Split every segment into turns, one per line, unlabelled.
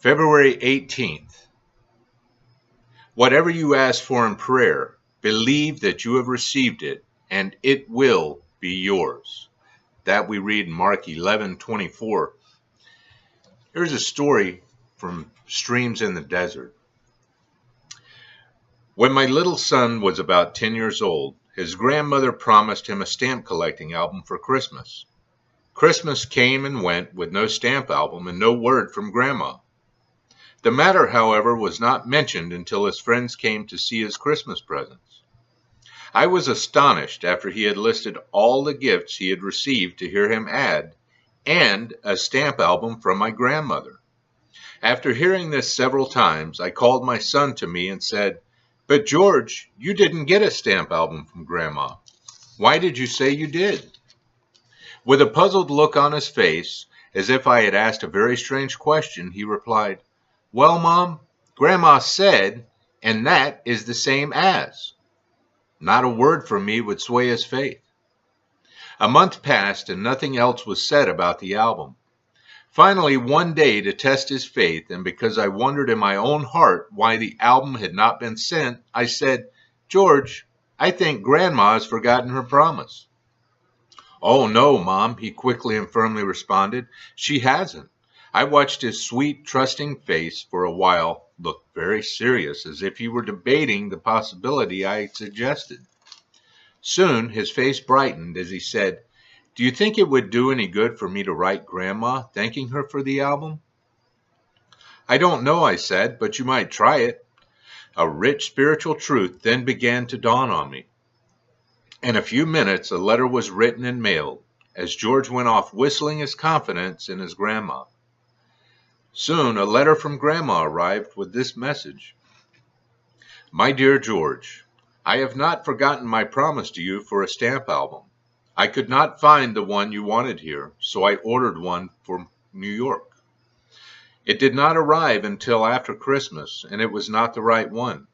February 18th. Whatever you ask for in prayer, believe that you have received it, and it will be yours. That we read in Mark 11:24. Here's a story from Streams in the Desert. When my little son was about 10 years old, his grandmother promised him a stamp collecting album for Christmas. Christmas came and went with no stamp album and no word from Grandma. The matter, however, was not mentioned until his friends came to see his Christmas presents. I was astonished after he had listed all the gifts he had received to hear him add, and a stamp album from my grandmother. After hearing this several times, I called my son to me and said, "But George, you didn't get a stamp album from Grandma. Why did you say you did?" With a puzzled look on his face, as if I had asked a very strange question, he replied, "Well, Mom, Grandma said, and that is the same as." Not a word from me would sway his faith. A month passed and nothing else was said about the album. Finally, one day, to test his faith, and because I wondered in my own heart why the album had not been sent, I said, "George, I think Grandma has forgotten her promise." "Oh, no, Mom," he quickly and firmly responded. "She hasn't." I watched his sweet, trusting face for a while look very serious, as if he were debating the possibility I had suggested. Soon his face brightened as he said, "Do you think it would do any good for me to write Grandma, thanking her for the album?" "I don't know," I said, "but you might try it." A rich spiritual truth then began to dawn on me. In a few minutes, a letter was written and mailed, as George went off whistling his confidence in his grandma. Soon, a letter from Grandma arrived with this message: "My dear George, I have not forgotten my promise to you for a stamp album. I could not find the one you wanted here, so I ordered one from New York. It did not arrive until after Christmas, and it was not the right one.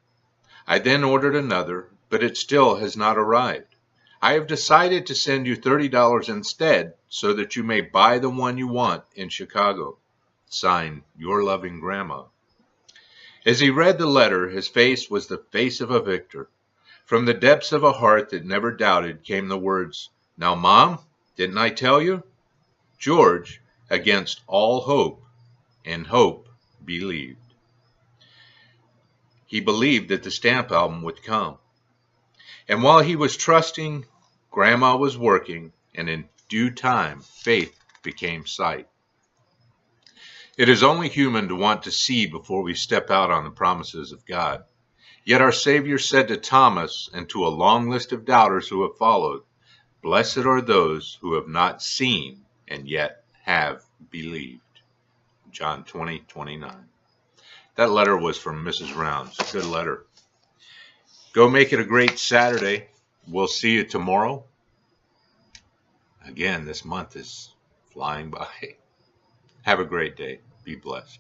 I then ordered another, but it still has not arrived. I have decided to send you $30 instead, so that you may buy the one you want in Chicago. Signed, your loving Grandma." As he read the letter, his face was the face of a victor. From the depths of a heart that never doubted came the words, "Now, Mom, didn't I tell you?" George, against all hope, and hope, believed. He believed that the stamp album would come. And while he was trusting, Grandma was working, and in due time, faith became sight. It is only human to want to see before we step out on the promises of God. Yet our Savior said to Thomas and to a long list of doubters who have followed, "Blessed are those who have not seen and yet have believed." John 20:29. That letter was from Mrs. Rounds. Good letter. Go make it a great Saturday. We'll see you tomorrow. Again, this month is flying by. Have a great day. Be blessed.